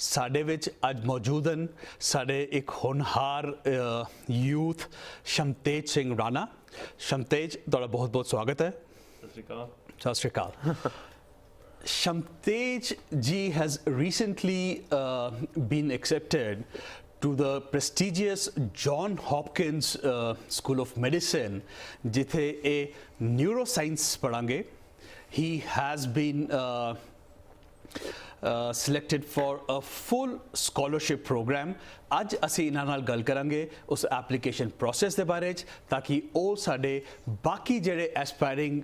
ਸਾਡੇ ਵਿੱਚ ਅੱਜ ਮੌਜੂਦ ਹਨ ਸਾਡੇ ਇੱਕ ਹੋਣਹਾਰ ਯੂਥ ਸ਼ਮਤੇਜ ਸਿੰਘ ਰਾਣਾ। ਸ਼ਮਤੇਜ, ਤੁਹਾਡਾ ਬਹੁਤ-ਬਹੁਤ ਸਵਾਗਤ ਹੈ। ਸਤਿ ਸ਼੍ਰੀ ਅਕਾਲ। Shamtej ji has recently been accepted to the prestigious John Hopkins School of Medicine, जिथे a neuroscience पढ़ांगे। He has been selected for a full scholarship program। ਅੱਜ ਅਸੀਂ ਇਹਨਾਂ ਨਾਲ ਗੱਲ ਕਰਾਂਗੇ ਉਸ ਐਪਲੀਕੇਸ਼ਨ ਪ੍ਰੋਸੈਸ ਦੇ ਬਾਰੇ ਚ, ਤਾਕਿ ਉਹ ਸਾਡੇ ਬਾਕੀ ਜਿਹੜੇ ਐਸਪਾਇਰਿੰਗ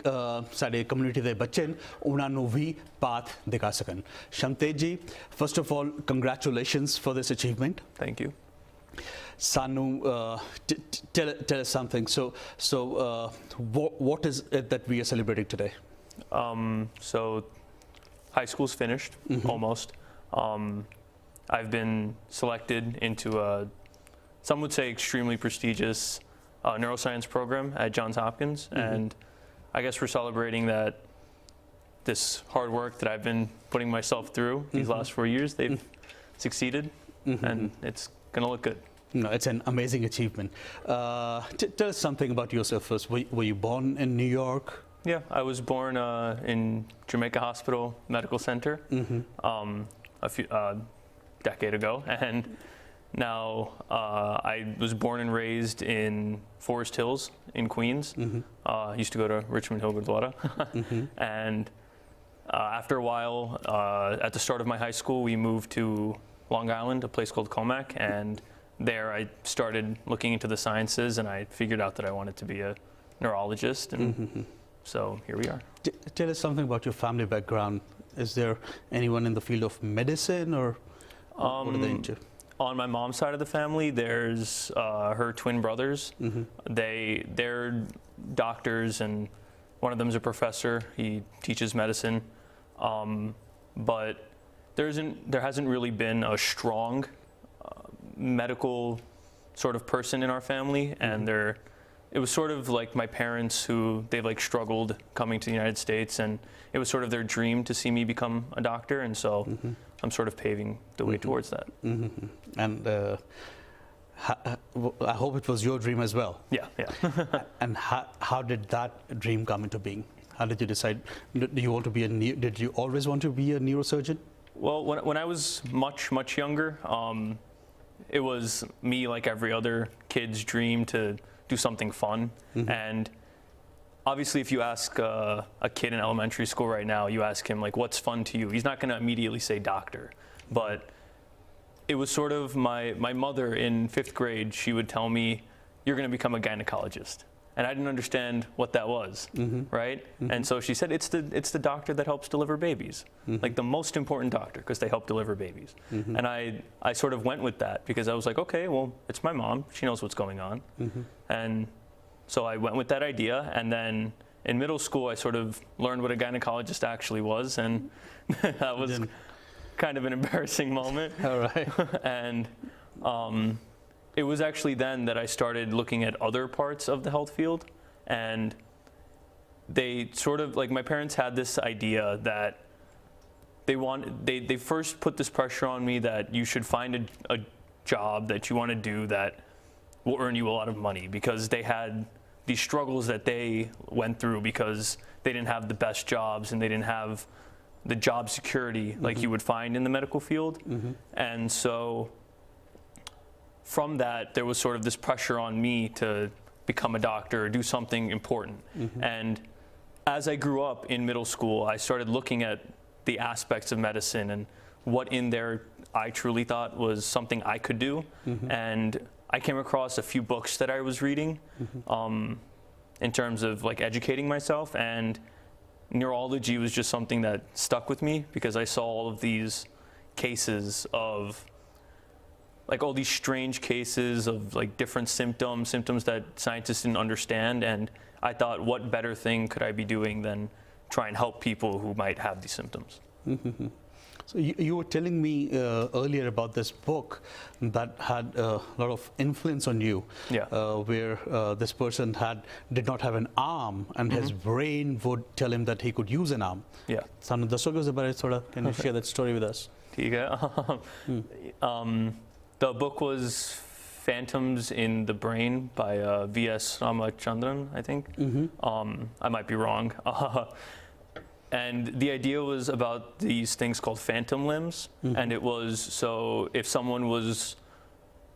ਸਾਡੇ ਕਮਿਊਨਿਟੀ ਦੇ ਬੱਚੇ ਨੇ ਉਹਨਾਂ ਨੂੰ ਵੀ ਪਾਥ ਦਿਖਾ ਸਕਣ। ਸ਼ਮਤੇਜ ਜੀ, first of all congratulations for this achievement. Thank you. ਸਾਨੂੰ tell us something. So what is it that we are celebrating today? So high school's finished, almost. I've been selected into some would say extremely prestigious neuroscience program at Johns Hopkins, and I guess we're celebrating that this hard work that I've been putting myself through these last 4 years, they've succeeded, and it's gonna look good. No, it's an amazing achievement. Tell us something about yourself first. Were you born in New York? Yeah, I was born in Jamaica Hospital Medical Center a decade ago, and now I was born and raised in Forest Hills in Queens. Used to go to Richmond Hill Gurdwara. And after a while, at the start of my high school, we moved to Long Island, a place called Comac, and there I started looking into the sciences, and I figured out that I wanted to be a neurologist, and so here we are. Tell us something about your family background. Is there anyone in the field of medicine, or what are they into? On my mom's side of the family, there's her twin brothers. They're doctors, and one of them is a professor. He teaches medicine, but there hasn't really been a strong medical sort of person in our family, and it was sort of like my parents who they've like struggled coming to the United States, and it was sort of their dream to see me become a doctor, and so I'm sort of paving the way towards that. And I hope it was your dream as well. Yeah. And how did that dream come into being? How did you decide? Did you always want to be a neurosurgeon? Well, when I was much younger, it was me, like every other kid's dream, to do something fun. And obviously if you ask a kid in elementary school right now, you ask him like, what's fun to you? He's not going to immediately say doctor. But it was sort of my mother in 5th grade, she would tell me, you're going to become a gynecologist. And I didn't understand what that was, right? And so she said, it's the doctor that helps deliver babies, like the most important doctor, because they help deliver babies. And I sort of went with that because I was like, okay, well, it's my mom. She knows what's going on. And so I went with that idea. And then in middle school, I sort of learned what a gynecologist actually was. And that was kind of an embarrassing moment. All right. And it was actually then that I started looking at other parts of the health field, and they sort of like my parents had this idea that they first put this pressure on me that you should find a job that you want to do that will earn you a lot of money, because they had these struggles that they went through because they didn't have the best jobs and they didn't have the job security like you would find in the medical field. And so from that, there was sort of this pressure on me to become a doctor or do something important. And as I grew up in middle school, I started looking at the aspects of medicine and what in there I truly thought was something I could do. And I came across a few books that I was reading in terms of like educating myself, and neurology was just something that stuck with me because I saw all of these cases of like all these strange cases of like different symptoms that scientists didn't understand, and I thought, what better thing could I be doing than try and help people who might have these symptoms. So you were telling me earlier about this book that had a lot of influence on you, where this person did not have an arm, and his brain would tell him that he could use an arm. Yeah. Can you share that story with us? ठीक है. The book was Phantoms in the Brain by V.S. Ramachandran, I think. I might be wrong. And the idea was about these things called phantom limbs. And it was, so if someone was,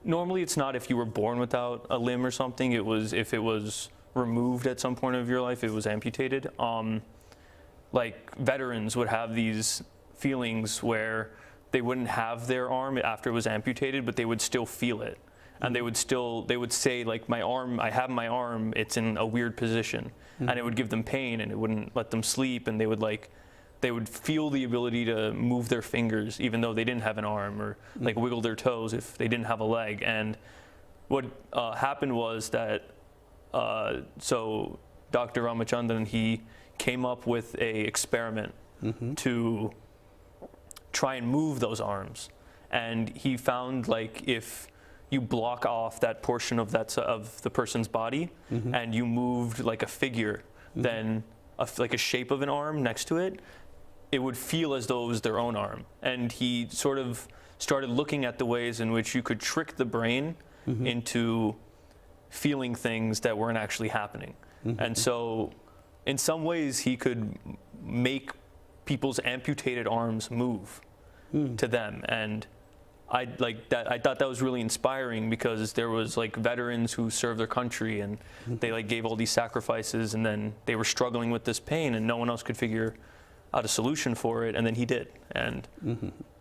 normally it's not if you were born without a limb or something, it was if it was removed at some point of your life, it was amputated. Like veterans would have these feelings where they wouldn't have their arm after it was amputated, but they would still feel it. And they would say, like, my arm, I have my arm, it's in a weird position. And it would give them pain, and it wouldn't let them sleep, and they would feel the ability to move their fingers even though they didn't have an arm, or like wiggle their toes if they didn't have a leg. And what happened was that, so Dr. Ramachandran, he came up with a experiment to try and move those arms. And he found, like, if you block off that portion of the person's body and you moved like a figure, then like a shape of an arm next to it, it would feel as though it was their own arm. And he sort of started looking at the ways in which you could trick the brain into feeling things that weren't actually happening. And so in some ways he could make people's amputated arms move to them. And I thought that was really inspiring, because there was like veterans who served their country, and they like gave all these sacrifices, and then they were struggling with this pain, and no one else could figure out a solution for it, and then he did. And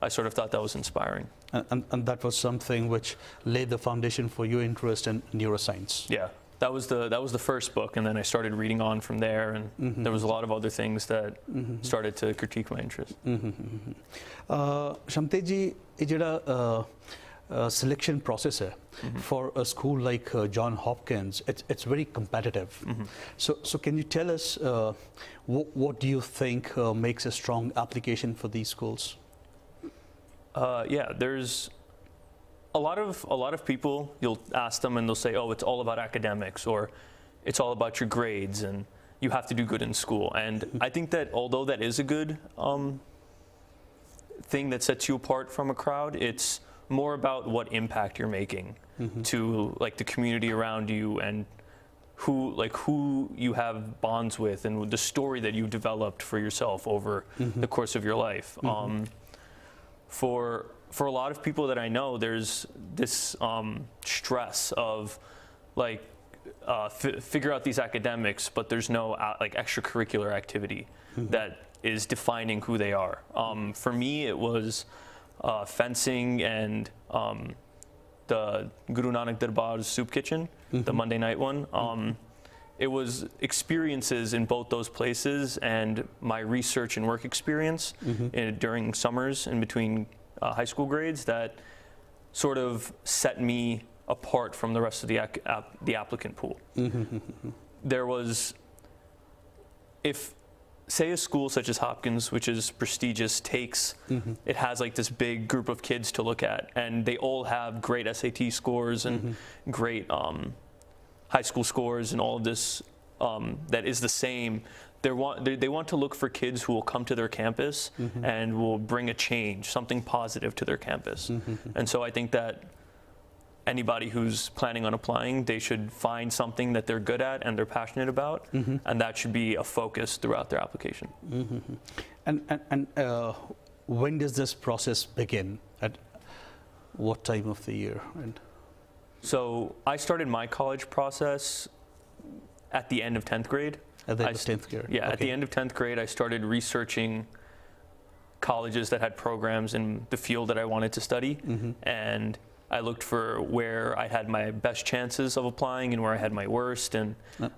I sort of thought that was inspiring. And that was something which laid the foundation for your interest in neuroscience. Yeah, that was the first book, and then I started reading on from there, and there was a lot of other things that started to critique my interest. Shamtej ji, ਇਹ ਜਿਹੜਾ selection process है for a school like John Hopkins, it's very competitive. So can you tell us what do you think makes a strong application for these schools? Yeah, there's a lot of people, you'll ask them and they'll say, oh, it's all about academics, or it's all about your grades, and you have to do good in school. And I think that although that is a good thing that sets you apart from a crowd, it's more about what impact you're making to like the community around you, and who you have bonds with, and the story that you've developed for yourself over the course of your life. For a lot of people that I know, there's this stress of like figure out these academics, but there's no like extracurricular activity that is defining who they are. For me, it was fencing and the Guru Nanak Darbar's soup kitchen, the Monday night one. It was experiences in both those places, and my research and work experience during summers in between high school grades that sort of set me apart from the rest of the applicant pool. There was, if say a school such as Hopkins, which is prestigious, takes, it has like this big group of kids to look at, and they all have great SAT scores and great high school scores and all of this that is the same. They want to look for kids who will come to their campus and will bring a change, something positive to their campus. And so I think that anybody who's planning on applying, they should find something that they're good at and they're passionate about, and that should be a focus throughout their application. And when does this process begin? At what time of the year? And so I started my college process at the end of 10th grade. At the end of 10th grade? Yeah, okay. At the end of 10th grade, I started researching colleges that had programs in the field that I wanted to study, and I looked for where I had my best chances of applying and where I had my worst. And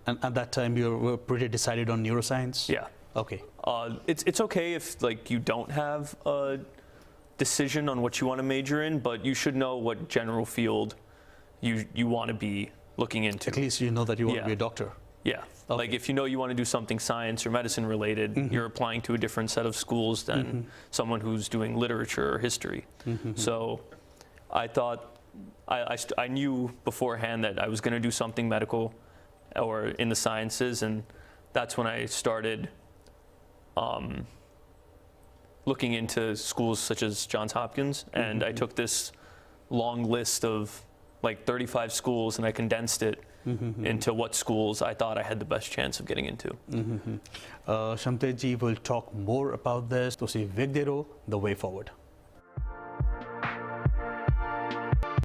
at that time, you were pretty decided on neuroscience? Yeah. Okay. It's okay if like you don't have a decision on what you want to major in, but you should know what general field you want to be looking into. At least you know that you want to be a doctor. Yeah. Okay. Like if you know you want to do something science or medicine related, you're applying to a different set of schools than someone who's doing literature or history. So I thought, I knew beforehand that I was going to do something medical or in the sciences, and that's when I started looking into schools such as Johns Hopkins, and I took this long list of like 35 schools and I condensed it into what schools I thought I had the best chance of getting into. Shamtej ji will talk more about this. ਤੁਸੀਂ ਵੇਖਦੇ ਰਹੋ The Way Forward.